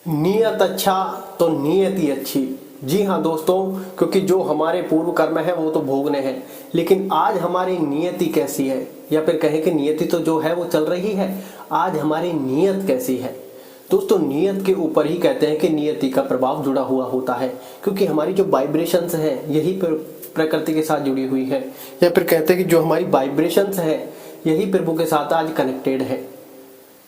नियत अच्छा तो नियति अच्छी। जी हाँ दोस्तों, क्योंकि जो हमारे पूर्व कर्म है वो तो भोगने हैं, लेकिन आज हमारी नियति कैसी है, या फिर कहें कि नियति तो जो है वो चल रही है, आज हमारी नियत कैसी है। दोस्तों नियत के ऊपर ही कहते हैं कि नियति का प्रभाव जुड़ा हुआ होता है, क्योंकि हमारी जो वाइब्रेशंस हैं यही प्रकृति के साथ जुड़ी हुई है, या फिर कहते हैं कि जो हमारी वाइब्रेशंस है यही प्रभु के साथ आज कनेक्टेड है।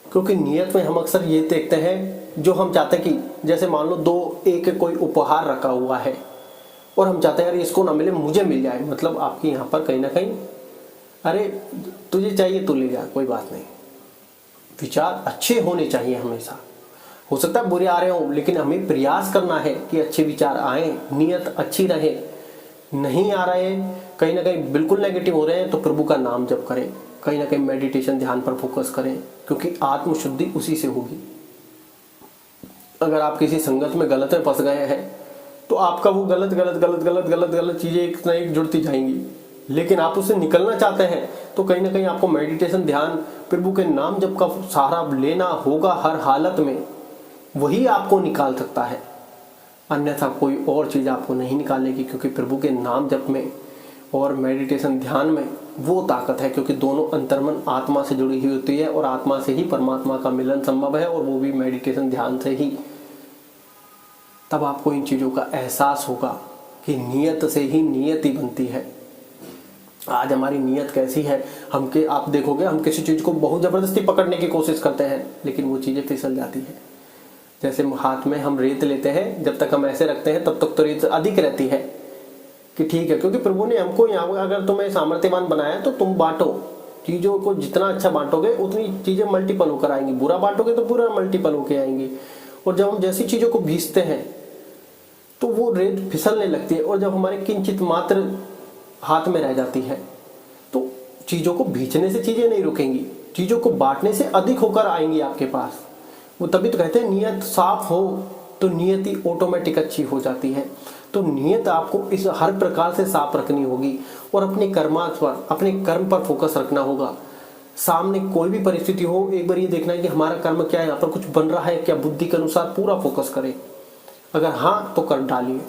क्योंकि नियत में हम अक्सर ये देखते हैं, जो हम चाहते हैं कि जैसे मान लो एक कोई उपहार रखा हुआ है और हम चाहते हैं यार इसको ना मिले मुझे मिल जाए, मतलब आपकी यहाँ पर कहीं ना कहीं अरे तुझे चाहिए तू ले जा, कोई बात नहीं। विचार अच्छे होने चाहिए हमेशा, हो सकता है बुरे आ रहे हो लेकिन हमें प्रयास करना है कि अच्छे विचार आए, नियत अच्छी रहे। नहीं आ रहे, कहीं ना कहीं बिल्कुल नेगेटिव हो रहे हैं, तो प्रभु का नाम जप करें, कहीं ना कहीं मेडिटेशन ध्यान पर फोकस करें, क्योंकि आत्मशुद्धि उसी से होगी। अगर आप किसी संगत में गलत में फंस गए हैं तो आपका वो गलत गलत गलत गलत गलत गलत चीजें एक ना एक जुड़ती जाएंगी, लेकिन आप उससे निकलना चाहते हैं तो कहीं ना कहीं आपको मेडिटेशन ध्यान प्रभु के नाम जप का सहारा लेना होगा हर हालत में, वही आपको निकाल सकता है। अन्यथा कोई और चीज आपको नहीं निकालेगी, क्योंकि प्रभु के नाम जप में और मेडिटेशन ध्यान में वो ताकत है, क्योंकि दोनों अंतर्मन आत्मा से जुड़ी हुई होती है और आत्मा से ही परमात्मा का मिलन संभव है, और वो भी मेडिटेशन ध्यान से ही। तब आपको इन चीजों का एहसास होगा कि नियत से ही नियति बनती है। आज हमारी नियत कैसी है, आप देखोगे हम किसी चीज को बहुत जबरदस्ती पकड़ने की कोशिश करते हैं लेकिन वो चीजें फिसल जाती है। जैसे हाथ में हम रेत लेते हैं, जब तक हम ऐसे रखते हैं तब तक तो रेत अधिक रहती है कि ठीक है, क्योंकि प्रभु ने हमको यहाँ अगर तुम्हें सामर्थ्यवान बनाया तो तुम बांटो चीजों को, जितना अच्छा बांटोगे उतनी चीजें मल्टीपल होकर आएंगी, बुरा बांटोगे तो बुरा मल्टीपल होकर आएंगी। और जब हम जैसी चीजों को भीजते हैं तो वो रेत फिसलने लगती है, और जब हमारे किंचित मात्र हाथ में रह जाती है तो चीजों को भीजने से चीजें नहीं रुकेंगी, चीजों को बांटने से अधिक होकर आएंगी आपके पास। वो तभी तो कहते हैं नियत साफ हो तो नियति ऑटोमेटिक अच्छी हो जाती है। तो नियत आपको इस हर प्रकार से साफ रखनी होगी और अपने कर्मार्थ पर, अपने कर्म पर फोकस रखना होगा। सामने कोई भी परिस्थिति हो, एक बार ये देखना है कि हमारा कर्म क्या है, यहाँ पर कुछ बन रहा है क्या, बुद्धि के अनुसार पूरा फोकस करें। अगर हाँ तो कर डालिए,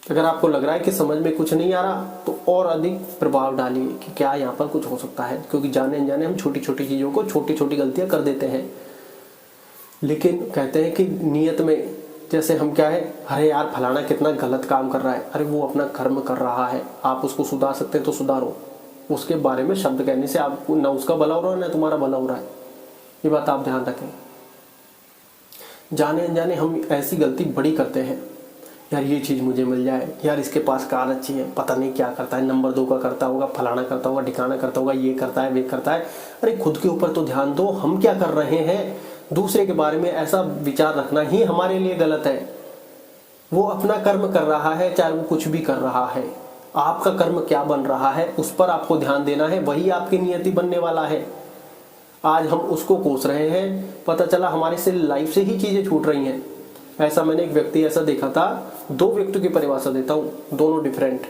अगर आपको लग रहा है कि समझ में कुछ नहीं आ रहा तो और अधिक प्रभाव डालिए कि क्या यहाँ पर कुछ हो सकता है, क्योंकि जाने अनजाने हम छोटी छोटी चीजों को, छोटी छोटी गलतियां कर देते हैं। लेकिन कहते हैं कि नियत में जैसे हम क्या है, अरे यार फलाना कितना गलत काम कर रहा है, अरे वो अपना कर्म कर रहा है, आप उसको सुधार सकते हैं तो सुधारो। उसके बारे में शब्द कहने से आपको ना उसका भला हो रहा है ना तुम्हारा भला हो रहा है, ये बात आप ध्यान रखें। जाने अनजाने हम ऐसी गलती बड़ी करते हैं, यार ये चीज़ मुझे मिल जाए, यार इसके पास कार अच्छी है, पता नहीं क्या करता है, नंबर 2 का करता होगा, फलाना करता होगा, ठिकाना करता होगा, ये करता है वे करता है। अरे खुद के ऊपर तो ध्यान दो, हम क्या कर रहे हैं। दूसरे के बारे में ऐसा विचार रखना ही हमारे लिए गलत है। वो अपना कर्म कर रहा है, चाहे वो कुछ भी कर रहा है, आपका कर्म क्या बन रहा है उस पर आपको ध्यान देना है, वही आपकी नियति बनने वाला है। आज हम उसको कोस रहे हैं, पता चला हमारे से लाइफ से ही चीजें छूट रही हैं। ऐसा मैंने एक व्यक्ति ऐसा देखा था, 2 व्यक्तियों की परिभाषा देता हूँ, दोनों डिफरेंट।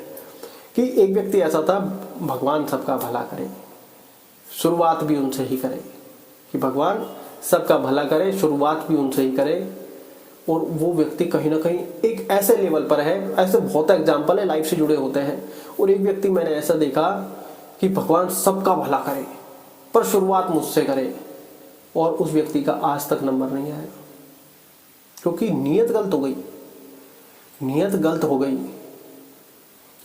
कि एक व्यक्ति ऐसा था, भगवान सबका भला करे, शुरुआत भी उनसे ही करे, कि भगवान सबका भला करे, शुरुआत भी उनसे ही करे। और वो व्यक्ति कहीं ना कहीं एक ऐसे लेवल पर है, ऐसे बहुत एग्जाम्पल है लाइफ से जुड़े होते हैं। और एक व्यक्ति मैंने ऐसा देखा कि भगवान सबका भला करे पर शुरुआत मुझसे करे, और उस व्यक्ति का आज तक नंबर नहीं आया, क्योंकि नियत गलत हो गई। नियत गलत हो गई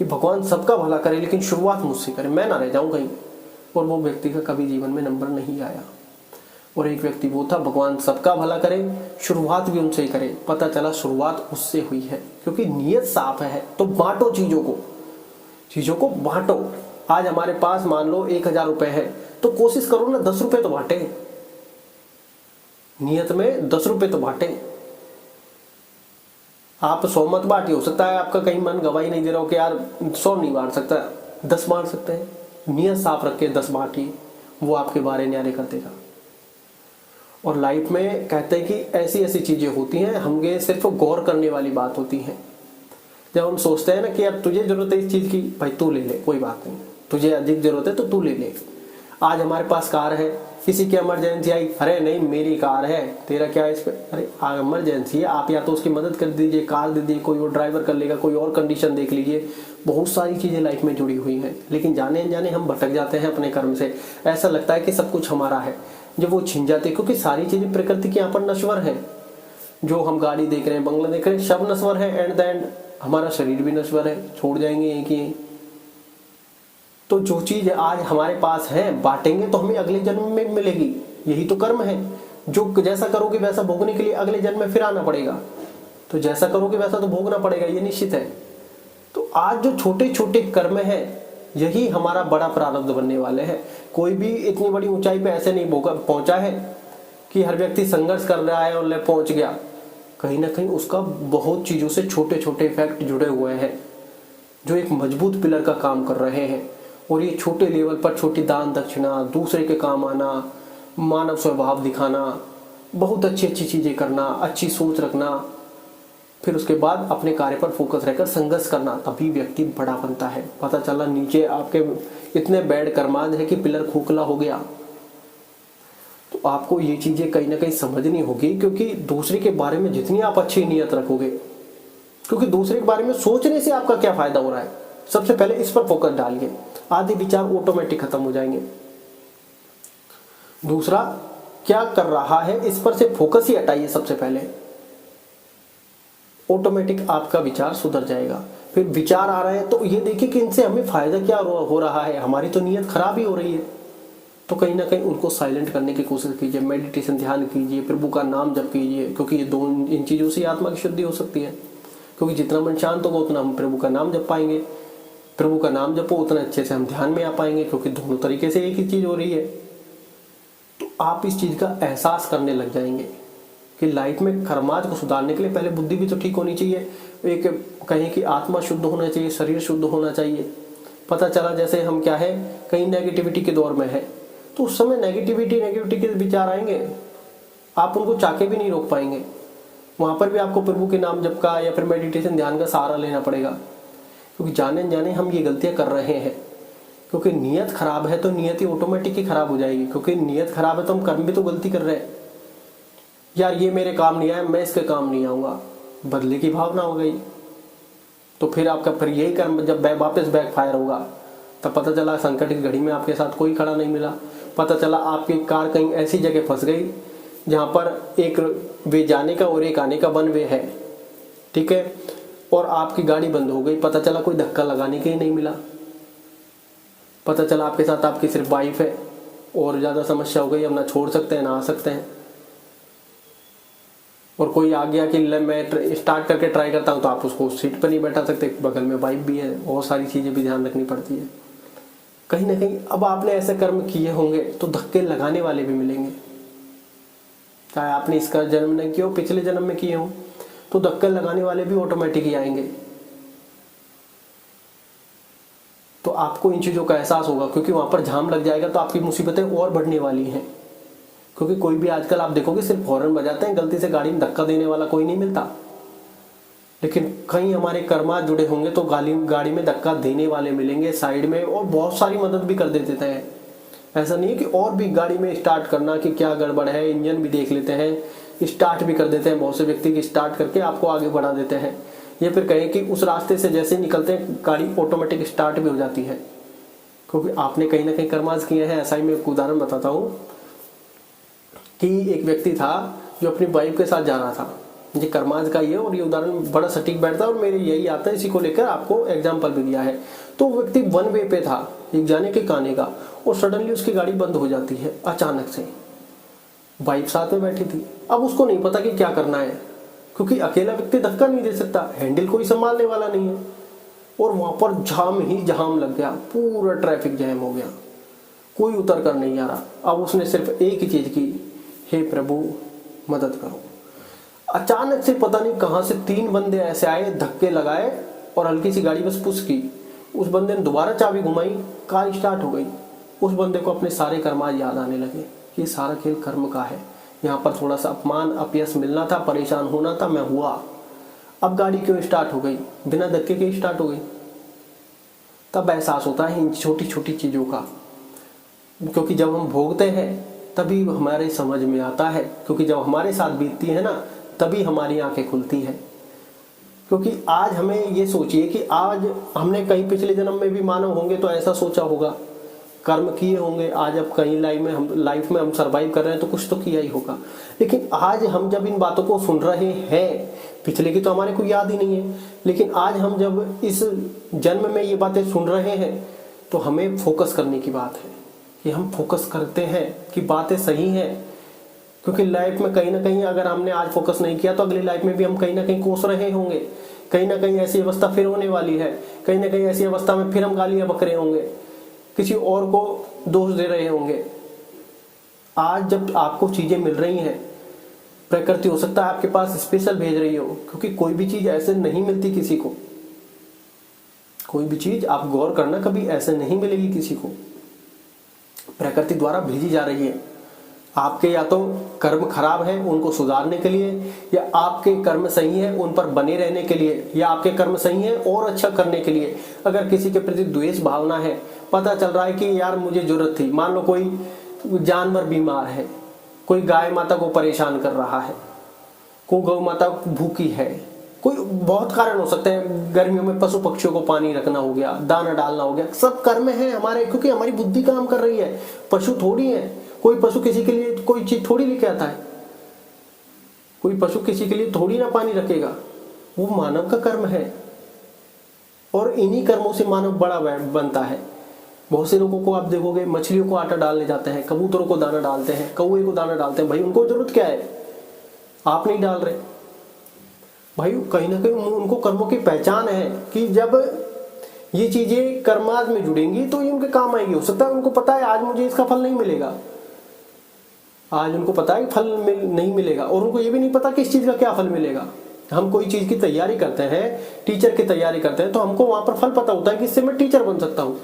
कि भगवान सबका भला करे लेकिन शुरुआत मुझसे करे, मैं ना रह जाऊं कहीं, और वो व्यक्ति का कभी जीवन में नंबर नहीं आया। और एक व्यक्ति वो था, भगवान सबका भला करे, शुरुआत भी उनसे ही करे, पता चला शुरुआत उससे हुई है, क्योंकि नियत साफ है। तो बांटो चीजों को बांटो। आज हमारे पास मान लो 1000 रुपए है, तो कोशिश करो ना 10 रुपए तो बांटे, नियत में 10 रुपए तो बांटे। आप 100 मत बांटिए, हो सकता है आपका कहीं मन गवाही नहीं दे रहा हो कि यार 100 नहीं बांट सकता, 10 बांट सकते हैं। नियत साफ रख के 10 बांटिए, वो आपके बारे न्यारे कर देगा। और लाइफ में कहते हैं कि ऐसी ऐसी चीजें होती हैं, हमें सिर्फ गौर करने वाली बात होती है। जब हम सोचते हैं ना कि यार तुझे जरूरत है इस चीज की, भाई तू ले ले, कोई बात नहीं, तुझे अधिक जरूरत है तो तू ले ले। आज हमारे पास कार है, किसी की इमरजेंसी आई, अरे नहीं मेरी कार है, तेरा क्या है इस पे, अरे इमरजेंसी है, आप या तो उसकी मदद कर दीजिए, कार दे दीजिए, कोई और ड्राइवर कर लेगा, कोई और कंडीशन देख लीजिए। बहुत सारी चीज़ें लाइफ में जुड़ी हुई हैं, लेकिन जाने अनजाने हम भटक जाते हैं अपने कर्म से। ऐसा लगता है कि सब कुछ हमारा है, जब वो छिन जाते हैं, क्योंकि सारी चीज़ें प्रकृति के यहाँ पर नश्वर हैं। जो हम गाड़ी देख रहे हैं, बंगला देख रहे हैं, सब नश्वर है। एट द एंड हमारा शरीर भी नश्वर है, छोड़ जाएंगे एक ही। तो जो चीज आज हमारे पास है बांटेंगे तो हमें अगले जन्म में मिलेगी, यही तो कर्म है। जो जैसा करोगे वैसा भोगने के लिए अगले जन्म में फिर आना पड़ेगा, तो जैसा करोगे वैसा तो भोगना पड़ेगा, ये निश्चित है। तो आज जो छोटे छोटे कर्म है यही हमारा बड़ा प्रारब्ध बनने वाले हैं। कोई भी इतनी बड़ी ऊंचाई पे ऐसे नहीं पहुंचा है कि हर व्यक्ति संघर्ष कर रहा है और पहुंच गया। कहीं ना कहीं उसका बहुत चीजों से छोटे छोटे इफेक्ट जुड़े हुए हैं जो एक मजबूत पिलर का काम कर रहे हैं। और ये छोटे लेवल पर छोटी दान दक्षिणा, दूसरे के काम आना, मानव स्वभाव दिखाना, बहुत अच्छी अच्छी चीजें करना, अच्छी सोच रखना, फिर उसके बाद अपने कार्य पर फोकस रहकर संघर्ष करना, तभी व्यक्ति बड़ा बनता है। पता चला नीचे आपके इतने बैड कर्मांध है कि पिलर खोखला हो गया। तो आपको ये चीजें कहीं ना कहीं समझनी होगी, क्योंकि दूसरे के बारे में जितनी आप अच्छी नीयत रखोगे, क्योंकि दूसरे के बारे में सोचने से आपका क्या फायदा हो रहा है, सबसे पहले इस पर फोकस डालिए, आधे विचार ऑटोमेटिक खत्म हो जाएंगे। दूसरा, क्या कर रहा है इस पर से फोकस ही हटाइए सबसे पहले, ऑटोमेटिक आपका विचार सुधर जाएगा। फिर विचार आ रहे हैं तो ये देखिए कि इनसे हमें फायदा क्या हो रहा है, हमारी तो नीयत खराब ही हो रही है, तो कहीं ना कहीं उनको साइलेंट करने की कोशिश कीजिए। मेडिटेशन, ध्यान कीजिए, प्रभु का नाम जप कीजिए, क्योंकि ये इन चीजों से आत्मा की शुद्धि हो सकती है। क्योंकि जितना मन शांत होगा उतना हम प्रभु का नाम जप पाएंगे, प्रभु का नाम जपो उतना अच्छे से हम ध्यान में आ पाएंगे, क्योंकि दोनों तरीके से एक ही चीज हो रही है। तो आप इस चीज का एहसास करने लग जाएंगे कि लाइफ में कर्माज को सुधारने के लिए पहले बुद्धि भी तो ठीक होनी चाहिए। एक कहें कि आत्मा शुद्ध होना चाहिए, शरीर शुद्ध होना चाहिए। पता चला जैसे हम क्या है, कहीं नेगेटिविटी के दौर में है, तो उस समय नेगेटिविटी के विचार आएंगे, आप उनको चाके भी नहीं रोक पाएंगे। वहां पर भी आपको प्रभु के नाम जप का या फिर मेडिटेशन ध्यान का सहारा लेना पड़ेगा, क्योंकि जाने जाने हम ये गलतियां कर रहे हैं। क्योंकि नीयत खराब है तो नीयत ही ऑटोमेटिक ही खराब हो जाएगी, क्योंकि नीयत खराब है तो हम कर्म भी तो गलती कर रहे हैं। यार ये मेरे काम नहीं आया, मैं इसके काम नहीं आऊंगा, बदले की भावना हो गई, तो फिर आपका फिर यही कर्म जब वापस बैकफायर होगा, तब पता चला संकट की घड़ी में आपके साथ कोई खड़ा नहीं मिला। पता चला आपकी कार कहीं ऐसी जगह फंस गई जहां पर एक वे जाने का और एक आने का वन वे है, ठीक है, और आपकी गाड़ी बंद हो गई। पता चला कोई धक्का लगाने के ही नहीं मिला। पता चला आपके साथ आपकी सिर्फ वाइफ है, और ज्यादा समस्या हो गई, हम ना छोड़ सकते हैं ना आ सकते हैं। और कोई आ गया कि मैं स्टार्ट करके ट्राई करता हूं, तो आप उसको सीट पर नहीं बैठा सकते, बगल में वाइफ भी है, और सारी चीजें भी ध्यान रखनी पड़ती है। कहीं ना कहीं अब आपने ऐसे कर्म किए होंगे तो धक्के लगाने वाले भी मिलेंगे, चाहे आपने इसका जन्म नहीं किया हो, पिछले जन्म में किए हो, तो धक्के लगाने वाले भी ऑटोमेटिक ही आएंगे। तो आपको इन चीजों का एहसास होगा, क्योंकि वहां पर जाम लग जाएगा तो आपकी मुसीबतें और बढ़ने वाली हैं। क्योंकि कोई भी आजकल आप देखोगे सिर्फ हॉर्न बजाते हैं, गलती से गाड़ी में धक्का देने वाला कोई नहीं मिलता। लेकिन कहीं हमारे कर्मा जुड़े होंगे तो गाड़ी में धक्का देने वाले मिलेंगे साइड में, और बहुत सारी मदद भी कर देते हैं। ऐसा नहीं है कि और भी गाड़ी में स्टार्ट करना कि क्या गड़बड़ है, इंजन भी देख लेते हैं, स्टार्ट भी कर देते हैं। बहुत से व्यक्ति की स्टार्ट करके आपको आगे बढ़ा देते हैं, या फिर कहें कि उस रास्ते से जैसे निकलते हैं गाड़ी ऑटोमेटिक स्टार्ट भी हो जाती है, क्योंकि आपने कहीं ना कहीं कर्माज किए हैं। ऐसा ही मैं एक उदाहरण बताता हूँ कि एक व्यक्ति था जो अपनी वाइफ के साथ जा रहा था। ये कर्माज का ही है और ये उदाहरण बड़ा सटीक बैठता है और मेरे यही आता है, इसी को लेकर आपको एग्जाम्पल भी दिया है। तो व्यक्ति वन वे पे था, एक जाने के आने का, और सडनली उसकी गाड़ी बंद हो जाती है अचानक से। वाइफ साथ में बैठी थी, अब उसको नहीं पता कि क्या करना है, क्योंकि अकेला व्यक्ति धक्का नहीं दे सकता, हैंडल कोई संभालने वाला नहीं है। और वहां पर जाम ही जाम लग गया, पूरा ट्रैफिक जैम हो गया, कोई उतर कर नहीं आ रहा। अब उसने सिर्फ एक ही चीज की, हे प्रभु मदद करो। अचानक से पता नहीं कहां से 3 बंदे ऐसे आए, धक्के लगाए और हल्की सी गाड़ी बस पुश की। उस बंदे ने दोबारा चाबी घुमाई, कार स्टार्ट हो गई। उस बंदे को अपने सारे कर्माज याद आने लगे, ये सारा खेल कर्म का है। यहाँ पर थोड़ा सा अपमान अपयश मिलना था, परेशान होना था, मैं हुआ। अब गाड़ी क्यों स्टार्ट हो गई, बिना धक्के के स्टार्ट हो गई। तब एहसास होता है इन छोटी छोटी चीजों का। क्योंकि जब हम भोगते हैं तभी हमारे समझ में आता है, क्योंकि जब हमारे साथ बीतती है ना तभी हमारी आंखें खुलती है। क्योंकि आज हमें ये सोचिए कि आज हमने कहीं पिछले जन्म में भी मानव होंगे तो ऐसा सोचा होगा, कर्म किए होंगे, आज अब कहीं लाइफ में हम सरवाइव कर रहे हैं तो कुछ तो किया ही होगा। लेकिन आज हम जब इन बातों को सुन रहे हैं, पिछले की तो हमारे को याद ही नहीं है, लेकिन आज हम जब इस जन्म में ये बातें सुन रहे हैं तो हमें फोकस करने की बात है कि हम फोकस करते हैं कि बातें सही हैं। क्योंकि लाइफ में कहीं ना कहीं अगर हमने आज फोकस नहीं किया तो अगली लाइफ में भी हम कहीं ना कहीं कोस रहे होंगे, कहीं ना कहीं ऐसी अवस्था फिर होने वाली है, कहीं ना कहीं ऐसी अवस्था में फिर हम गालियां बक रहे होंगे, किसी और को दोष दे रहे होंगे। आज जब आपको चीजें मिल रही हैं, प्रकृति हो सकता है आपके पास स्पेशल भेज रही हो, क्योंकि कोई भी चीज ऐसे नहीं मिलती किसी को, कोई भी चीज आप गौर करना कभी ऐसे नहीं मिलेगी किसी को, प्रकृति द्वारा भेजी जा रही है। आपके या तो कर्म खराब है उनको सुधारने के लिए, या आपके कर्म सही है उन पर बने रहने के लिए, या आपके कर्म सही है और अच्छा करने के लिए। अगर किसी के प्रति द्वेष भावना है, पता चल रहा है कि यार मुझे जरूरत थी, मान लो कोई जानवर बीमार है, कोई गाय माता को परेशान कर रहा है, कोई गौ माता भूखी है, कोई बहुत कारण हो सकते हैं, गर्मियों में पशु पक्षियों को पानी रखना हो गया, दाना डालना हो गया, सब कर्म है हमारे, क्योंकि हमारी बुद्धि काम कर रही है। पशु थोड़ी है, कोई पशु किसी के लिए कोई चीज थोड़ी लेके आता है, कोई पशु किसी के लिए थोड़ी ना पानी रखेगा, वो मानव का कर्म है। और इन्हीं कर्मों से मानव बड़ा बनता है। बहुत से लोगों को आप देखोगे, मछलियों को आटा डालने जाते हैं, कबूतरों को दाना डालते हैं, कौवे को दाना डालते हैं, भाई उनको जरूरत क्या है, आप नहीं डाल रहे भाई। कहीं ना कहीं उनको कर्मों की पहचान है कि जब ये चीजें कर्माद में जुड़ेंगी तो ये उनके काम आएंगी। हो सकता है उनको पता है आज मुझे इसका फल नहीं मिलेगा, आज उनको पता है फल नहीं मिलेगा, और उनको ये भी नहीं पता कि इस चीज का क्या फल मिलेगा। हम कोई चीज की तैयारी करते हैं, टीचर की तैयारी करते हैं, तो हमको वहां पर फल पता होता है कि इससे मैं टीचर बन सकता हूँ।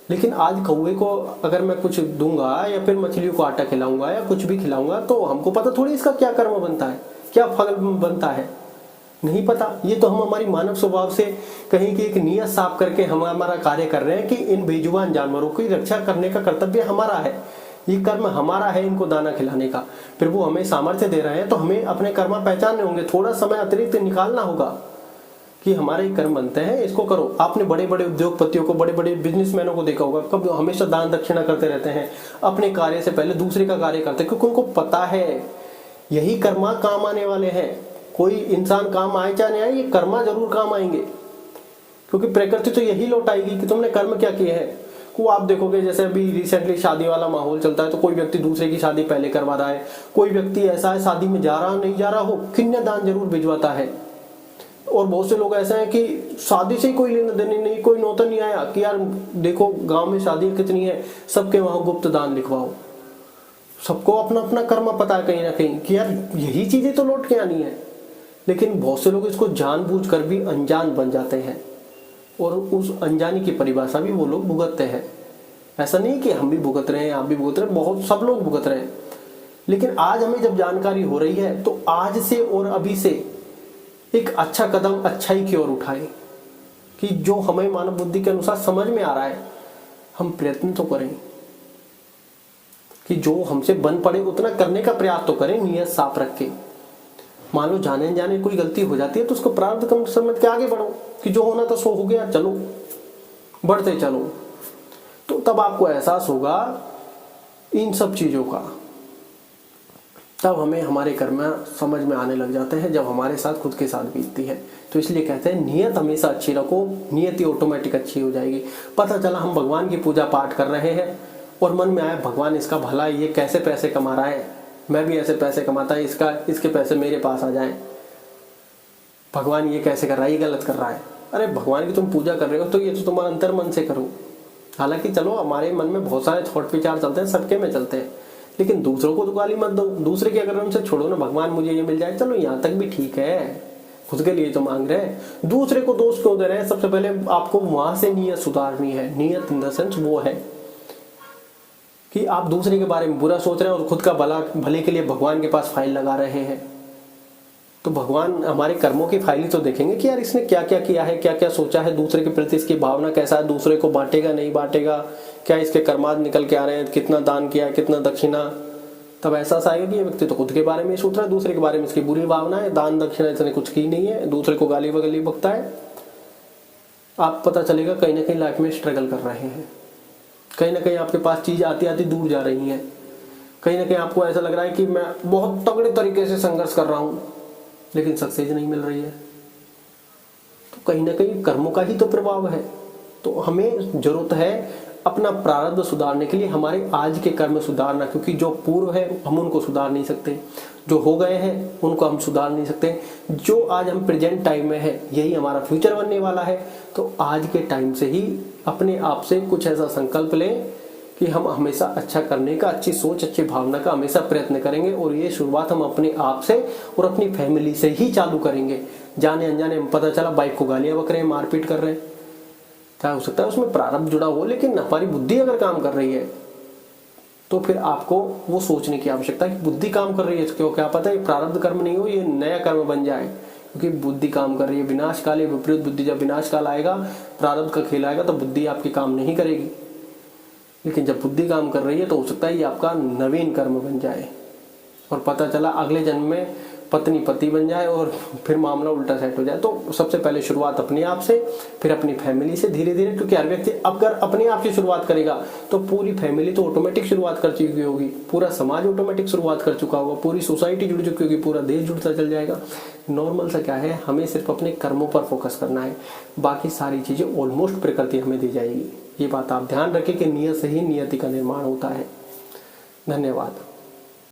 लेकिन आज कौवे को अगर मैं कुछ दूंगा या फिर मछलियों को आटा खिलाऊंगा या कुछ भी खिलाऊंगा तो हमको पता थोड़ी इसका क्या कर्म बनता है, क्या फल बनता है, नहीं पता। ये तो हम हमारी मानव स्वभाव से कहीं की एक नियत साफ करके हम हमारा कार्य कर रहे हैं कि इन बेजुबान जानवरों की रक्षा करने का कर्तव्य हमारा है, ये कर्म हमारा है इनको दाना खिलाने का। फिर वो हमें सामर्थ्य दे रहे हैं तो हमें अपने कर्म पहचानने होंगे, थोड़ा समय अतिरिक्त निकालना होगा कि हमारे कर्म बनते हैं, इसको करो। आपने बड़े बड़े उद्योगपतियों को, बड़े बड़े बिजनेसमैनों को देखा होगा, कब हमेशा दान दक्षिणा करते रहते हैं, अपने कार्य से पहले दूसरे का कार्य करते हैं, क्योंकि उनको पता है यही कर्मा काम आने वाले हैं। कोई इंसान काम आए चाहे नहीं आए, ये कर्मा जरूर काम आएंगे, क्योंकि प्रकृति तो यही लौटाएगी कि तुमने कर्म क्या किए हैं। वो आप देखोगे जैसे अभी रिसेंटली शादी वाला माहौल चलता है, तो कोई व्यक्ति दूसरे की शादी पहले करवा रहा है, कोई व्यक्ति ऐसा है शादी में जा रहा नहीं जा रहा हो, कन्यादान जरूर भिजवाता है। और बहुत से लोग ऐसे हैं कि शादी से ही कोई लेना देने नहीं, कोई नौता नहीं आया कि यार देखो गांव में शादी कितनी है, सबके वहां गुप्त दान लिखवाओ। सबको अपना अपना कर्म पता है कहीं ना कहीं कि यार यही चीजें तो लौट के आनी है। लेकिन बहुत से लोग इसको जानबूझकर भी अनजान बन जाते हैं, और उस अनजानी की परिभाषा भी वो लोग भुगतते हैं। ऐसा नहीं कि हम भी भुगत रहे हैं, आप भी भुगत रहे हैं, बहुत सब लोग भुगत रहे हैं। लेकिन आज हमें जब जानकारी हो रही है तो आज से और अभी से एक अच्छा कदम अच्छाई की ओर उठाएं, कि जो हमें मानव बुद्धि के अनुसार समझ में आ रहा है हम प्रयत्न तो करें, कि जो हमसे बन पड़े उतना करने का प्रयास तो करें, नियत साफ रख के। मान लो जाने जाने कोई गलती हो जाती है तो उसको प्रारब्ध कम समझ के आगे बढ़ो, कि जो होना था सो हो गया, चलो बढ़ते चलो। तो तब आपको एहसास होगा इन सब चीजों का, तब हमें हमारे कर्म समझ में आने लग जाते हैं जब हमारे साथ खुद के साथ बीतती है। तो इसलिए कहते हैं नियत हमेशा अच्छी रखो, नियति ऑटोमेटिक अच्छी हो जाएगी। पता चला हम भगवान की पूजा पाठ कर रहे हैं और मन में आया भगवान इसका भला, ये कैसे पैसे कमा रहा है, मैं भी ऐसे पैसे कमाता है, इसके पैसे मेरे पास आ जाएं। भगवान ये कैसे कर रहा है, ये गलत कर रहा है। अरे भगवान की तुम पूजा कर रहे हो तो ये तो तुम्हारा अंतर मन से करो। हालांकि चलो हमारे मन में बहुत सारे थॉट विचार चलते हैं, सबके में चलते हैं, लेकिन दूसरों को तो गाली मत दो। दूसरे के अगर उनसे छोड़ो ना, भगवान मुझे ये मिल जाए, चलो यहाँ तक भी ठीक है, खुद के लिए तो मांग रहे हैं, दूसरे को दोष क्यों दे रहे हैं। सबसे पहले आपको वहां से नियत सुधारनी है। नियत इन द सेंस वो है कि आप दूसरे के बारे में बुरा सोच रहे हैं और खुद का भले के लिए भगवान के पास फाइल लगा रहे हैं। तो भगवान हमारे कर्मों की फाइल तो देखेंगे कि यार इसने क्या क्या किया है, क्या क्या सोचा है दूसरे के प्रति, इसकी भावना कैसा है, दूसरे को बांटेगा नहीं बांटेगा, क्या इसके कर्माद निकल के आ रहे हैं, कितना दान किया, कितना दक्षिणा, तब एहसास आएगा कि ये व्यक्ति तो खुद के बारे में सोच रहा है, दूसरे के बारे में इसकी बुरी भावना है, दान दक्षिणा इसने कुछ की नहीं है, दूसरे को गाली वगली बकता है। आप पता चलेगा कहीं ना कहीं लाइफ में स्ट्रगल कर रहे हैं, कहीं ना कहीं आपके पास चीज आती आती दूर जा रही है, कहीं ना कहीं आपको ऐसा लग रहा है कि मैं बहुत तगड़े तरीके से संघर्ष कर रहा हूं लेकिन सक्सेस नहीं मिल रही है। तो कहीं ना कहीं कर्मों का ही तो प्रभाव है। तो हमें जरूरत है अपना प्रारब्ध सुधारने के लिए हमारे आज के कर्म सुधारना, क्योंकि जो पूर्व है हम उनको सुधार नहीं सकते, जो हो गए हैं उनको हम सुधार नहीं सकते, जो आज हम प्रेजेंट टाइम में है यही हमारा फ्यूचर बनने वाला है। तो आज के टाइम से ही अपने आप से कुछ ऐसा संकल्प लें कि हम हमेशा अच्छा करने का, अच्छी सोच, अच्छी भावना का हमेशा प्रयत्न करेंगे। और ये शुरुआत हम अपने आप से और अपनी फैमिली से ही चालू करेंगे। जाने अनजाने पता चला बाइक को गालियां बक रहे हैं, मारपीट कर रहे हैं, क्या हो सकता है उसमें प्रारब्ध जुड़ा हो, लेकिन हमारी बुद्धि अगर काम कर रही है तो फिर आपको वो सोचने की आवश्यकता है कि बुद्धि काम कर रही है, क्यों क्या पता ये प्रारब्ध कर्म नहीं हो, ये नया कर्म बन जाए, क्योंकि बुद्धि काम कर रही है। विनाश काल है विपरीत बुद्धि, जब विनाश काल आएगा, प्रारब्ध का खेल आएगा तो बुद्धि आपकी काम नहीं करेगी। लेकिन जब बुद्धि काम कर रही है तो हो सकता है ये आपका नवीन कर्म बन जाए और पता चला अगले जन्म में पत्नी पति बन जाए और फिर मामला उल्टा सेट हो जाए। तो सबसे पहले शुरुआत अपने आप से, फिर अपनी फैमिली से धीरे धीरे, क्योंकि हर व्यक्ति अगर अपने आप से शुरुआत करेगा तो पूरी फैमिली तो ऑटोमेटिक शुरुआत कर चुकी होगी, पूरा समाज ऑटोमेटिक शुरुआत कर चुका होगा, पूरी सोसाइटी जुड़ चुकी होगी, पूरा देश जुड़ता चल जाएगा। नॉर्मल सा क्या है, हमें सिर्फ अपने कर्मों पर फोकस करना है, बाकी सारी चीजें ऑलमोस्ट प्रकृति हमें दी जाएगी। ये बात आप ध्यान रखें कि नियत से ही नियति का निर्माण होता है। धन्यवाद।